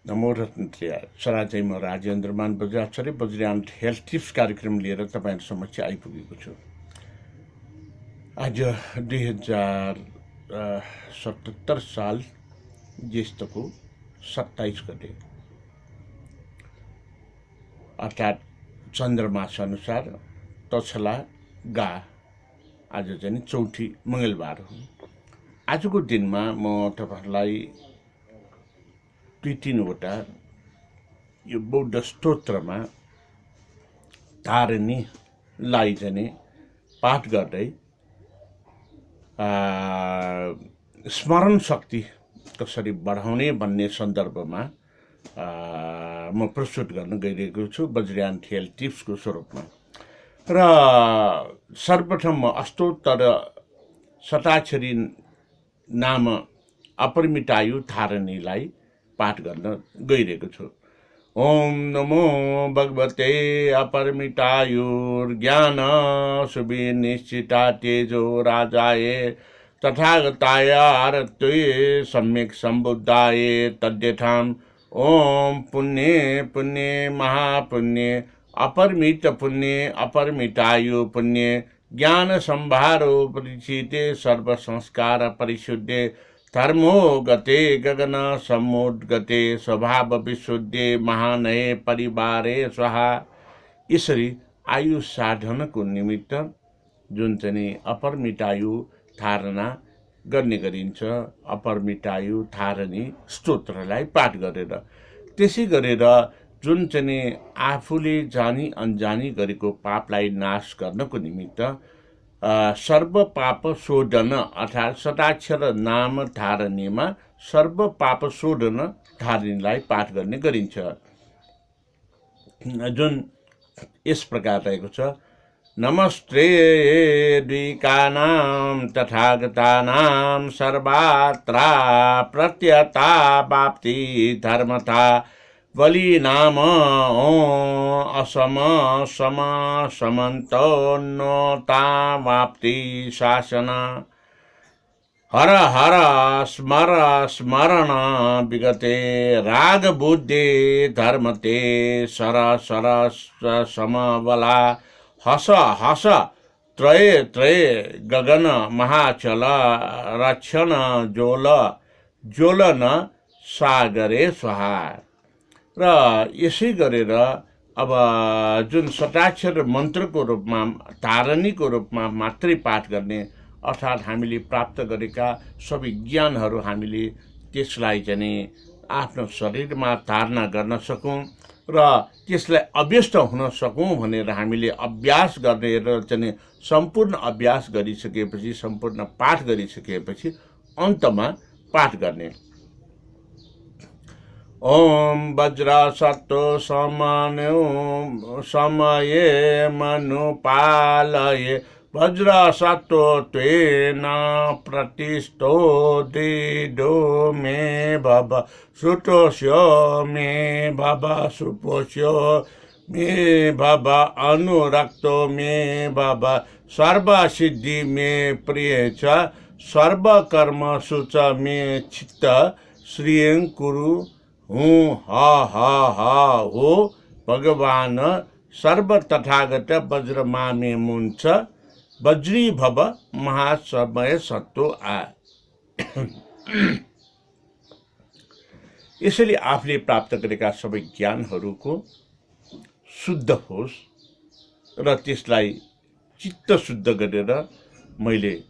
नमो रत्नप्रिय सराजै म राजेन्द्रमान Bajracharya Vajrayana health tips कार्यक्रम लिएर तपाईहरु समक्ष आइपुगेको छु। आज 2077 साल ज्येष्ठको 27 गते अर्थात् चन्द्रमास अनुसार तछला गा आज चाहिँ चौथी मंगलबार हो। आजको दिनमा म तपाईहरुलाई 3वटा यो बौद्ध स्तोत्रमा तारिणीलाई चाहिँ पाठ गर्दै स्मरण शक्ति कसरी बढाउने भन्ने सन्दर्भमा म प्रस्तुत गर्न गइरहेको छु वज्रयान हेल्थ टिप्सको स्वरूपमा। र सर्वप्रथम म अष्टोत्तर शताक्षरी नाम अपरिमितायु तारिणीलाई पाठ गर्न गइरहेको छु। ओम नमो भगवते अपरिमितायुर्ज्ञान सुविनिश्चिता तेजो राजाय तथागताय आरत्वे सम्यक् संबुद्धाय तद्यथाम। ओम पुण्ये पुण्ये महापुण्ये अपरिमित पुण्ये अपरिमितायु पुण्ये ज्ञान संभारो परिचिते सर्व संस्कार परिशुद्धे धर्मो गते गगन समुद्गते स्वभाव विशुद्धे महानये परिवारे स्वाहा। यसरी आयु साधनको निमित्त जुन चाहिँ अपरिमितायु धारणा गर्ने गरिन्छ अपरिमितायु तारिणी स्तोत्रलाई पाठ गरेर, त्यसै गरेर जुन चाहिँ आफूले जानी अनजानी गरेको पापलाई नाश गर्नको निमित्त सर्व पाप शोधन अर्थात् शताक्षर नाम धारणीमा सर्व पाप शोधन धारणीलाई पाठ गर्ने गरिन्छ। जुन यस प्रकार रहेको छ। नमस्ते द्विकानां तथागतानां सर्वात्रा प्रत्यता वाप्ति धर्मता वली नाम असम सम समन्तो नोता वाप्ति शासन। हर हर स्मर स्मरण विगते राग बुद्धि धर्मते सर सर समबला हस हस त्रय त्रय गगन महाचल रक्षण जोल ज्वलन सागरे स्वाहा। र यसै गरेर अब जुन शताक्षर मन्त्रको रूपमा तारिणीको रूपमा मात्रै पाठ गर्ने अर्थात् हामीले प्राप्त गरेका सबै ज्ञानहरू हामीले त्यसलाई चाहिँ आफ्नो शरीरमा धारणा गर्न सकौँ र त्यसलाई अभ्यस्त हुन सकौँ भनेर हामीले अभ्यास गरेर चाहिँ सम्पूर्ण अभ्यास गरिसकेपछि सम्पूर्ण पाठ गरिसकेपछि अन्तमा पाठ गर्ने। ओम वज्र सत्तो समान्यो समये मनुपालये वज्र सत्तो त्वेन प्रतिष्ठो दीदो मे भव सुतोष्यो मे भव सुपोष्यो मे भव अनुरक्तो मे भव सर्वसिद्धि मे प्रिय च सर्वकर्म सुच मे चित्त श्रियं कुरु हूँ हा हा हा हो भगवान सर्व तथागत वज्र मामे मुन्छ वज्री भव महासमय सत्तो आ। यसैले आफूले प्राप्त गरेका सबै ज्ञानहरूको शुद्ध होस् र त्यसलाई चित्त शुद्ध गरेर मैले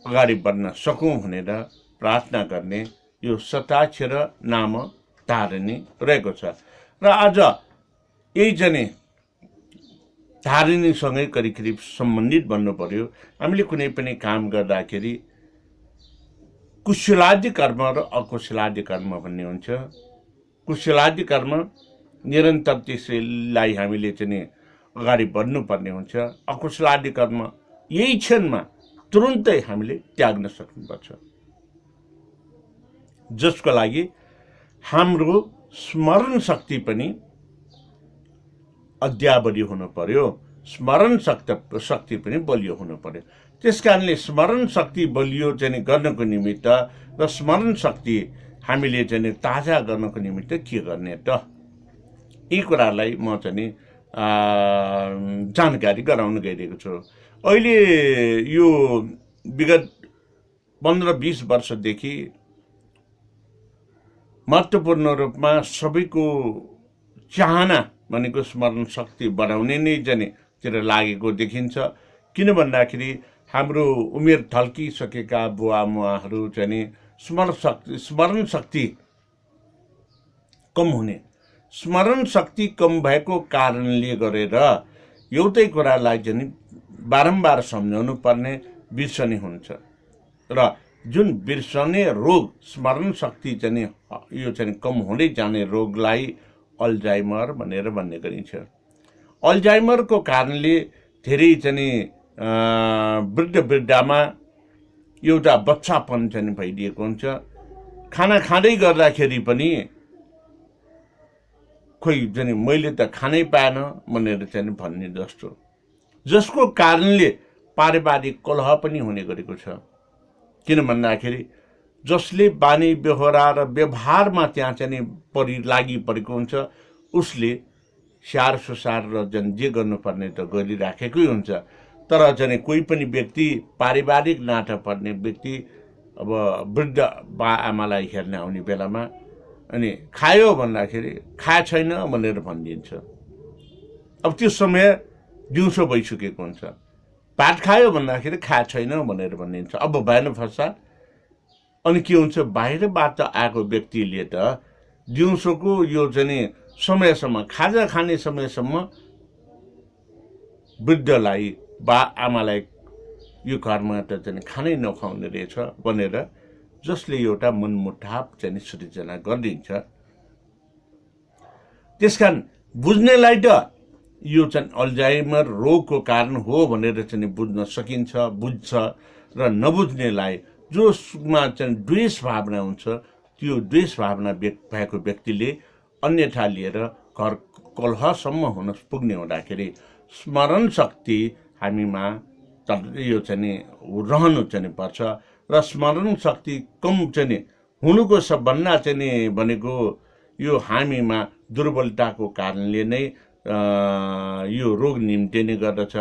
अगाडि बढ्न सकौँ भनेर प्रार्थना गर्ने यो शताक्षर नाम तारिणी रहेको छ। र आज यही चाहिँ तारिणीसँगै करिब सम्बन्धित बन्नु पर्यो। हामीले कुनै पनि काम गर्दाखेरि कुशलादि कर्म र अकुशलादि कर्म भन्ने हुन्छ। कुशलादि कर्म निरन्तर त्यसलाई हामीले चाहिँ अगाडि बढ्नुपर्ने हुन्छ। अकुशलादि कर्म यही क्षणमा तुरुन्तै हामीले त्याग्न सक्नुपर्छ, जसको लागि हाम्रो स्मरण शक्ति पनि अद्यावधि हुनु पर्यो, स्मरण शक्ति पनि बलियो हुनु पर्यो। त्यसकारणले स्मरण शक्ति बलियो चाहिँ गर्नको निमित्त र स्मरण शक्ति हामीले चाहिँ ताजा गर्नको निमित्त के गर्ने त, यी कुरालाई म चाहिँ जानकारी गराउन गइरहेको छु। अहिले यो विगत 15-20 वर्षदेखि महत्त्वपूर्ण रूपमा सबैको चाहना भनेको स्मरण शक्ति बढाउने नै तिर लागेको देखिन्छ। किन भन्दाखेरि हाम्रो उमेर ढल्किसकेका बुवामुवाहरू चाहिँ स्मरण शक्ति कम हुने, स्मरण शक्ति कम भएको कारणले गरेर एउटै कुरालाई चाहिँ बारम्बार सम्झाउनु पर्ने, बिर्सने हुन्छ। र जुन बिर्सने रोग, स्मरण शक्ति चाहिँ यो चाहिँ कम हुँदै जाने रोगलाई अल्जाइमर भनेर भन्ने गरिन्छ। अल्जाइमरको कारणले धेरै चाहिँ वृद्धमा एउटा बच्चापन चाहिँ भइदिएको हुन्छ। खाना खाँदै गर्दाखेरि पनि खोइ चाहिँ मैले त खानै पाएन भनेर चाहिँ भन्ने जस्तो, जसको कारणले पारिवारिक कलह पनि हुने गरेको छ। किन भन्दाखेरि जसले बानी व्यवहार र व्यवहारमा त्यहाँ चाहिँ लागि परेको हुन्छ, उसले स्याहार सुसार र जे गर्नुपर्ने त गरिराखेकै हुन्छ। तर चाहिँ कोही पनि व्यक्ति, पारिवारिक नाता पर्ने व्यक्ति अब वृद्ध बा आमालाई हेर्न आउने बेलामा अनि खायो भन्दाखेरि खाए छैन भनेर भनिदिन्छ। अब त्यो समय दिउँसो भइसकेको हुन्छ। भात खायो भन्दाखेरि खाए छैन भनेर भनिदिन्छ। अब भएन फसा। अनि के हुन्छ, बाहिरबाट आएको व्यक्तिले त दिउँसोको यो चाहिँ समयसम्म, खाजा खाने समयसम्म वृद्धलाई बा आमालाई यो घरमा त चाहिँ खानै नखाउने रहेछ भनेर जसले एउटा मनमुटाव चाहिँ सृजना गरिदिन्छ। त्यसकारण बुझ्नेलाई त यो चाहिँ अल्जाइमर रोगको कारण हो भनेर चाहिँ बुझ्न सकिन्छ, बुझ्छ। र नबुझ्नेलाई, जोमा चाहिँ द्वेष भावना हुन्छ, त्यो द्वेष भावना भएको व्यक्तिले अन्यथा लिएर घर कलहसम्म हुन पुग्ने हुँदाखेरि स्मरण शक्ति हामीमा यो चाहिँ रहनु चाहिँ पर्छ। र स्मरण शक्ति कम चाहिँ हुनुको सबभन्दा चाहिँ भनेको यो हामीमा दुर्बलताको कारणले नै यो रोग निम्तिने गर्दछ।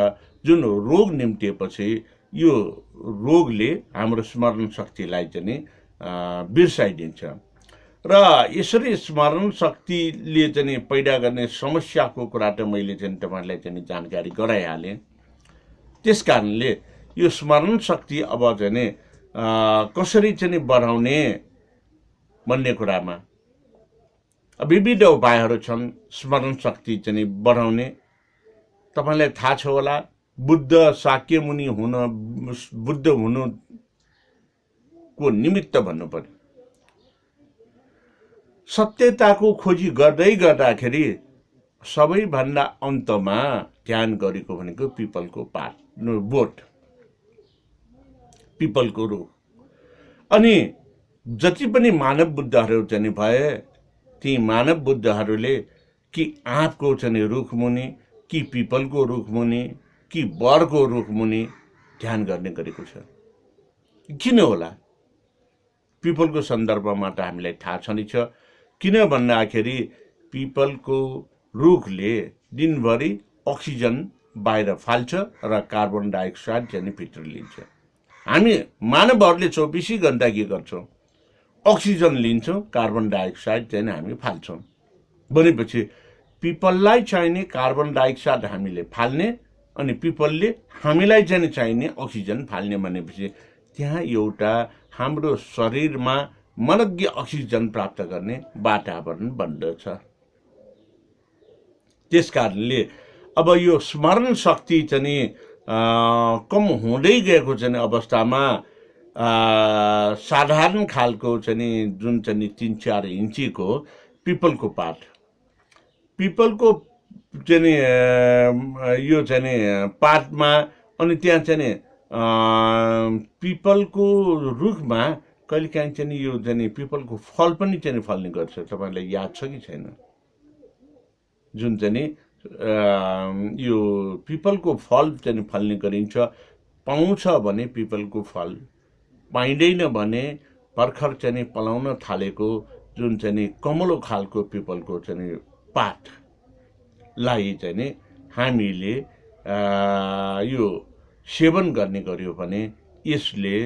जुन रोग निम्तिएपछि यो रोगले हाम्रो स्मरण शक्तिलाई चाहिँ बिर्साइदिन्छ। र यसरी स्मरण शक्तिले चाहिँ पैदा गर्ने समस्याको कुरा त मैले चाहिँ तपाईँलाई चाहिँ जानकारी गराइहालेँ। त्यस कारणले यो स्मरण शक्ति अब चाहिँ कसरी चाहिँ बढाउने भन्ने कुरामा विविध उपायहरू छन् स्मरण शक्ति चाहिँ बढाउने। तपाईँलाई थाहा छ होला, बुद्ध शाक्यमुनि बुद्ध हुनुको निमित्त भन्नु पर्यो, सत्यताको खोजी गर्दै गर्दाखेरि सबैभन्दा अन्तमा ध्यान गरेको भनेको पिपलको बोट, पिपलको रुख। अनि जति पनि मानव बुद्धहरू चाहिँ भए, ती मानव बुद्धहरूले कि आँपको चाहिँ रुख मुनि, कि पिपलको रुख मुनि, कि बरको रुख मुनि ध्यान गर्ने गरेको छ। किन होला? पिपलको सन्दर्भमा त हामीलाई थाहा छ नै छ। किन भन्दाखेरि पिपलको रुखले दिनभरि अक्सिजन बाहिर फाल्छ र कार्बन डाइअक्साइड चाहिँ भित्र लिन्छ। हामी मानवहरूले 24 घण्टा के गर्छौँ? अक्सिजन लिन्छौँ, कार्बन डाइअक्साइड चाहिँ हामी फाल्छौँ। भनेपछि पिपललाई चाहिने कार्बन डाइअक्साइड हामीले फाल्ने अनि पिपलले हामीलाई चाहिँ चाहिने अक्सिजन फाल्ने भनेपछि त्यहाँ एउटा हाम्रो शरीरमा मनज्ञ अक्सिजन प्राप्त गर्ने वातावरण बन्दछ। त्यस कारणले अब यो स्मरण शक्ति चाहिँ कम हुँदै गएको चाहिँ अवस्थामा साधारण खालको चाहिँ जुन चाहिँ 3-4 इन्चीको पिपलको पात, पिपलको चाहिँ यो चाहिँ पातमा अनि त्यहाँ चाहिँ पिपलको रुखमा कहिलेकाहीँ चाहिँ यो चाहिँ पिपलको फल पनि चाहिँ फल्ने गर्छ। तपाईँलाई याद छ कि छैन? जुन चाहिँ यो पिपलको फल चाहिँ फल्ने गरिन्छ। पाउँछ भने पिपलको फल, पाइँदैन भने भर्खर चाहिँ नि पलाउन थालेको जुन चाहिँ नि कमलो खालको पिपलको चाहिँ नि पातलाई चाहिँ नि हामीले यो सेवन गर्ने गर्यो भने यसले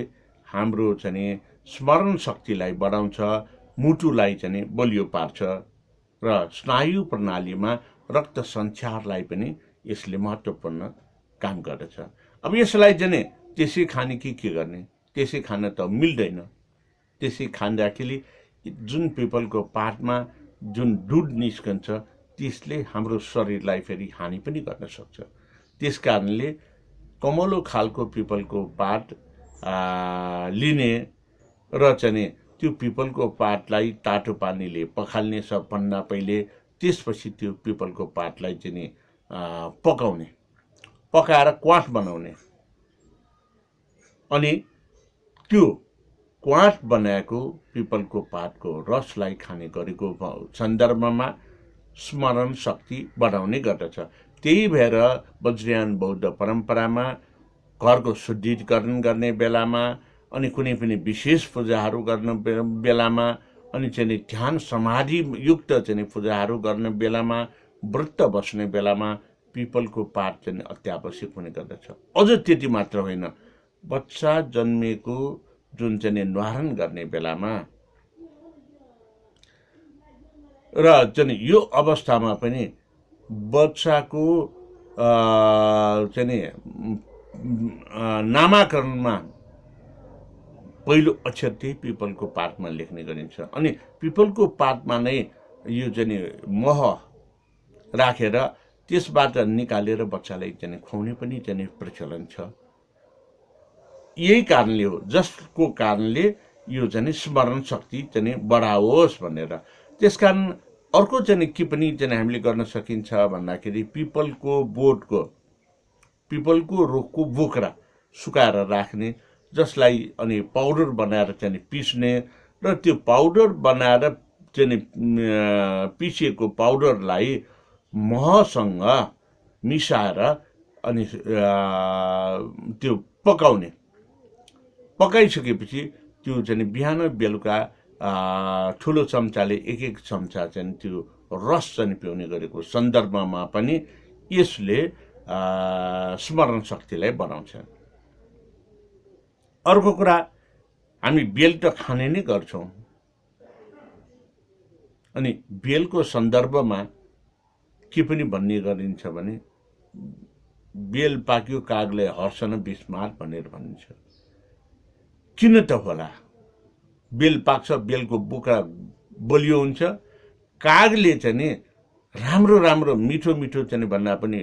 हाम्रो चाहिँ नि स्मरण शक्तिलाई बढाउँछ, मुटुलाई चाहिँ नि बलियो पार्छ र स्नायु प्रणालीमा रक्त सञ्चारलाई पनि यसले महत्त्वपूर्ण काम गर्दछ। अब यसलाई चाहिँ नि त्यसै खाने कि के गर्ने, त्यसै खान त मिल्दैन। त्यसै खाँदाखेरि जुन पिपलको पातमा जुन दुध निस्कन्छ त्यसले हाम्रो शरीरलाई फेरि हानि पनि गर्न सक्छ। त्यस कारणले कमलो खालको पिपलको पात लिने र चाहिँ त्यो पिपलको पातलाई तातो पानीले पखाल्ने सबभन्दा पहिले, त्यसपछि त्यो पिपलको पातलाई चाहिँ पकाउने, पकाएर क्वाथ बनाउने अनि त्यो क्वाथ बनाएको पिपलको पातको रसलाई खाने गरेको सन्दर्भमा स्मरण शक्ति बढाउने गर्दछ। त्यही भएर वज्रयान बौद्ध परम्परामा घरको शुद्धिकरण गर्ने बेलामा अनि कुनै पनि विशेष पूजाहरू गर्न बेलामा अनि चाहिँ ध्यान समाधि युक्त चाहिँ पूजाहरू गर्ने बेलामा, व्रत बस्ने बेलामा पिपलको पात चाहिँ अत्यावश्यक हुने गर्दछ। अझ त्यति मात्र होइन, बच्चा जन्मेको जुन चाहिँ न्वारण गर्ने बेलामा र चाहिँ यो अवस्थामा पनि बच्चाको चाहिँ नामाकरणमा पहिलो अक्षर त्यही पिपलको पातमा लेख्ने गरिन्छ। अनि पिपलको पातमा नै यो चाहिँ मह राखेर त्यसबाट निकालेर बच्चालाई चाहिँ खुवाउने पनि चाहिँ प्रचलन छ। यही कारणले हो, जसको कारणले यो चाहिँ स्मरण शक्ति चाहिँ बढाओस् भनेर। त्यसकारण अर्को चाहिँ के पनि चाहिँ हामीले गर्न सकिन्छ भन्दाखेरि पिपलको बोटको, पिपलको रुखको बोक्रा सुकाएर राख्ने, जसलाई अनि पाउडर बनाएर चाहिँ पिस्ने र त्यो पाउडर बनाएर चाहिँ पिसिएको पाउडरलाई महसँग मिसाएर अनि त्यो पकाउने, पकाइसकेपछि त्यो चाहिँ बिहान बेलुका ठुलो चम्चाले एक एक चम्चा चाहिँ त्यो रस चाहिँ पिउने गरेको सन्दर्भमा पनि यसले स्मरण शक्तिलाई बढाउँछ। अर्को कुरा, हामी बेल त खाने नै गर्छौँ। अनि बेलको सन्दर्भमा के पनि भन्ने गरिन्छ भने बेल पाक्यो कागले हर्षन बिस्मार भनेर भनिन्छ। किन त होला? बेल पाक्छ, बेलको बोक्रा बलियो हुन्छ, कागले चाहिँ राम्रो राम्रो मिठो मिठो चाहिँ भन्दा पनि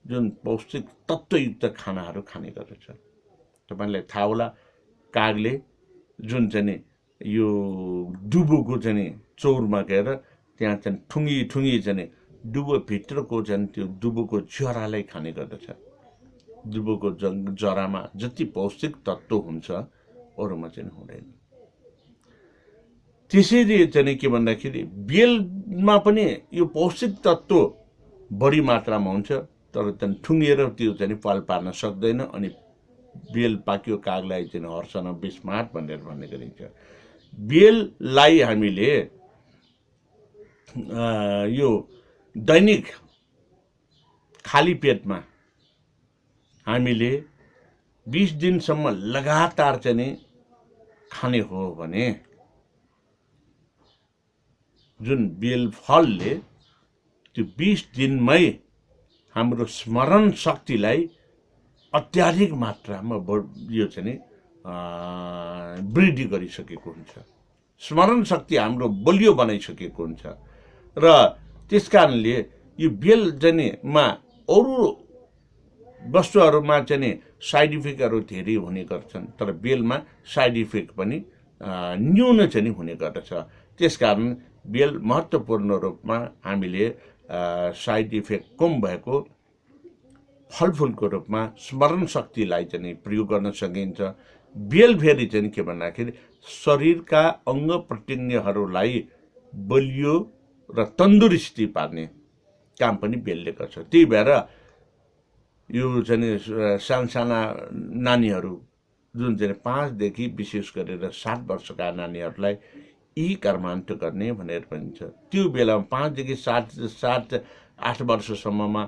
जुन पौष्टिक तत्त्वयुक्त खानाहरू खाने गर्दछ। तपाईँलाई थाहा होला, कागले जुन चाहिँ यो डुबोको चाहिँ चौरमा गएर त्यहाँ चाहिँ ठुङ्गी ठुङ्गी चाहिँ डुबोभित्रको चाहिँ त्यो डुबोको जरालाई खाने गर्दछ। डुबोको जरामा जति पौष्टिक तत्त्व हुन्छ अरूमा चाहिँ हुँदैन। त्यसैले चाहिँ के भन्दाखेरि बेलमा पनि यो पौष्टिक तत्त्व बढी मात्रामा हुन्छ, तर त्यहाँ ठुङ्गिएर त्यो चाहिँ पाल पार्न सक्दैन। अनि बेल पाक्यो कागलाई चाहिँ हर्षन बिस्मात भनेर भन्ने गरिन्छ। बेललाई हामीले यो दैनिक खाली पेटमा हामीले 20 दिनसम्म लगातार चाहिँ खाने हो भने जुन बेल फलले त्यो 20 दिनमै हाम्रो स्मरण शक्तिलाई अत्याधिक मात्रामा यो चाहिँ वृद्धि गरिसकेको हुन्छ। स्मरण शक्ति हाम्रो बलियो बनाइसकेको हुन्छ र त्यसकारणले यो बेल मा अरू वस्तुहरूमा चाहिँ साइड इफेक्टहरू धेरै हुने गर्छन्, तर बेलमा साइड इफेक्ट पनि न्यून चाहिँ हुने गर्दछ। त्यसकारण बेल महत्त्वपूर्ण रूपमा हामीले साइड इफेक्ट कम भएको फलफुलको रूपमा स्मरण शक्तिलाई चाहिँ प्रयोग गर्न सकिन्छ। बेल फेरि चाहिँ के भन्दाखेरि शरीरका अङ्ग प्रत्यङ्गहरूलाई बलियो र तन्दुरुस्ती पार्ने काम पनि बेलले गर्छ। त्यही भएर यो चाहिँ सानसाना नानीहरू जुन चाहिँ 5 देखि विशेष गरेर 7 वर्षका नानीहरूलाई यी कर्मान्त गर्ने भनेर भनिन्छ। त्यो बेलामा 5 देखि 7-8 वर्षसम्ममा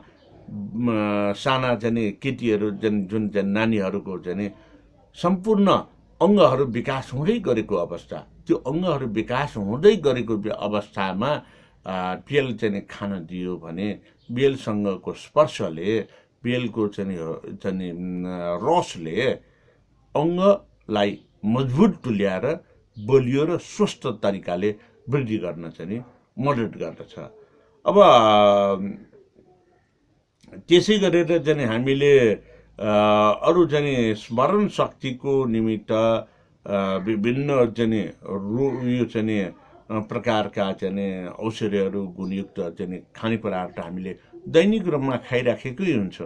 साना चाहिँ केटीहरू जुन चाहिँ नानीहरूको चाहिँ सम्पूर्ण अङ्गहरू विकास हुँदै गरेको अवस्था, त्यो अङ्गहरू विकास हुँदै गरेको अवस्थामा बेल चाहिँ खान दियो भने बेलसँगको स्पर्शले, बेलको चाहिँ रसले अङ्गलाई मजबुत तुल्याएर बलियो र स्वस्थ तरिकाले वृद्धि गर्न चाहिँ मद्दत गर्दछ। अब त्यसै गरेर चाहिँ हामीले अरू चाहिँ स्मरण शक्तिको निमित्त विभिन्न चाहिँ यो चाहिँ प्रकारका चाहिँ औषधिहरू गुणयुक्त चाहिँ खानेकुराहरू त हामीले दैनिक रूपमा खाइराखेकै हुन्छ।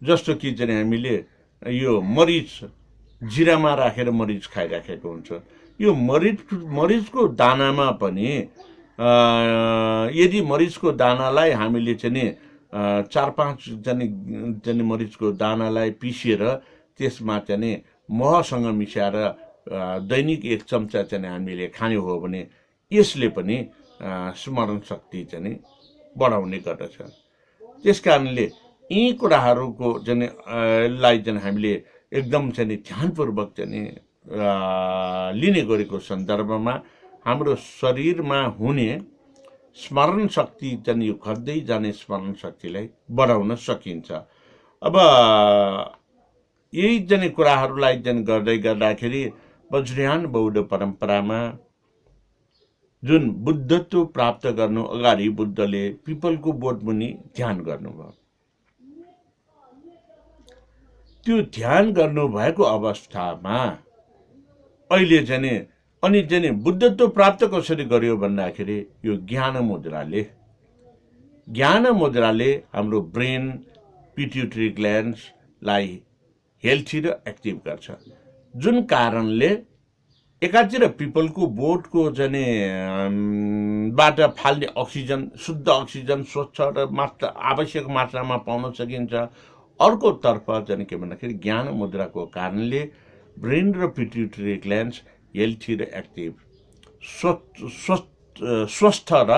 जस्तो कि चाहिँ हामीले यो मरिच जिरामा राखेर मरिच खाइराखेको हुन्छ। यो मरिचको दानामा पनि यदि मरिचको दानालाई हामीले चाहिँ 4-5 चाहिँ मरिचको दानालाई पिसेर त्यसमा चाहिँ महसँग मिसाएर दैनिक 1 चम्चा चाहिँ हामीले खाने हो भने यसले पनि स्मरण शक्ति चाहिँ बढाउने गर्दछ। त्यस कारणले यी कुराहरूको चाहिँ लाई चाहिँ हामीले एकदम चाहिँ ध्यानपूर्वक चाहिँ लिने गरेको सन्दर्भमा हाम्रो शरीरमा हुने स्मरण शक्ति चाहिँ यो घट्दै जाने स्मरण शक्तिलाई बढाउन सकिन्छ। अब यही चाहिँ कुराहरूलाई चाहिँ गर्दै गर्दाखेरि वज्रयान बौद्ध परम्परामा जुन बुद्धत्व प्राप्त गर्नु अगाडि बुद्धले पिपलको बोटमुनि ध्यान गर्नुभयो। त्यो ध्यान गर्नुभएको अवस्थामा अहिले चाहिँ अनि चाहिँ बुद्धत्व प्राप्त कसरी गर्यो भन्दाखेरि यो ज्ञान मुद्राले हाम्रो ब्रेन पिट्युटरी ग्ल्यान्ड्सलाई हेल्थी र एक्टिभ गर्छ। जुन कारणले एकातिर पिपलको बोटको चाहिँ बाट फाल्ने अक्सिजन, शुद्ध अक्सिजन, स्वच्छ र आवश्यक मात्रामा पाउन सकिन्छ। अर्कोतर्फ चाहिँ के भन्दाखेरि ज्ञान मुद्राको कारणले ब्रेन र पिट्युटरी ग्ल्यान्ड्स हेल्थी र एक्टिभ, स्वस्थ र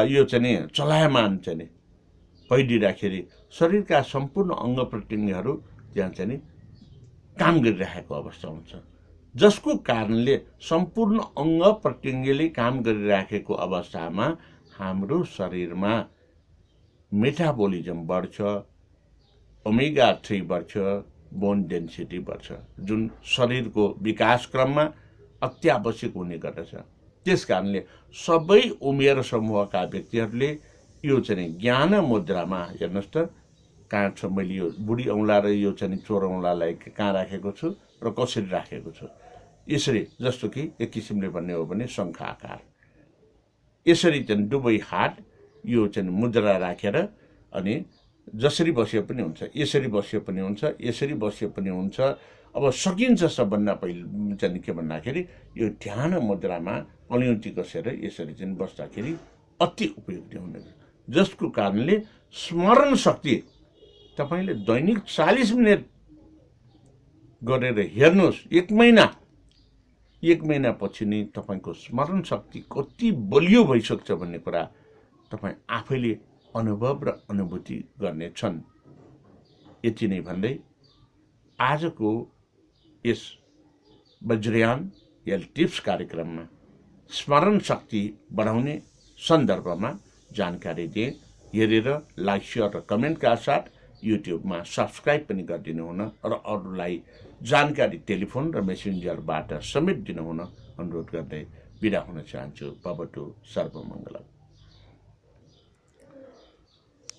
यो चाहिँ चलायमान चाहिँ भइदिँदाखेरि शरीरका सम्पूर्ण अङ्ग प्रत्यङ्गहरू त्यहाँ चाहिँ काम गरिरहेको अवस्था हुन्छ। जसको कारणले सम्पूर्ण अङ्ग प्रत्यङ्गले काम गरिराखेको अवस्थामा हाम्रो शरीरमा मेटाबोलिजम बढ्छ, ओमेगा 3 बढ्छ, बोन डेन्सिटी बढ्छ, जुन शरीरको विकास क्रममा अत्यावश्यक हुने गर्दछ। त्यस कारणले सबै उमेर समूहका व्यक्तिहरूले यो चाहिँ ज्ञान मुद्रामा हेर्नुहोस् त, कहाँ छ मैले यो बुढी औँला र यो चाहिँ चोर औँलालाई कहाँ राखेको छु र कसरी राखेको छु। यसरी जस्तो कि एक किसिमले भन्ने हो भने शङ्ख आकार, यसरी चाहिँ दुवै हात यो चाहिँ मुद्रा राखेर अनि जसरी बसे पनि हुन्छ, यसरी बसे पनि हुन्छ, यसरी बसे पनि हुन्छ। अब सकिन्छ सबभन्दा पहिले चाहिँ के भन्दाखेरि यो ध्यान मुद्रामा पल्युन्टी कसेर यसरी चाहिँ बस्दाखेरि अति उपयुक्त हुनेछ। जसको कारणले स्मरण शक्ति तपाईँले दैनिक 40 मिनट गरेर हेर्नुहोस्, एक महिनापछि नै तपाईँको स्मरण शक्ति कति बलियो भइसक्छ भन्ने कुरा तपाईँ आफैले अनुभव र अनुभूति गर्नेछन्। यति नै भन्दै आजको यस वज्रयान हेल्थ टिप्स कार्यक्रममा स्मरण शक्ति बढाउने सन्दर्भमा जानकारी दिए। हेरेर लाइक, सेयर र कमेन्टका साथ युट्युबमा सब्सक्राइब पनि गरिदिनु हुन र अरूलाई जानकारी टेलिफोन र मेसेन्जरबाट समेत दिनुहुन अनुरोध गर्दै बिदा हुन चाहन्छु। भवतु सर्वमङ्गलम्।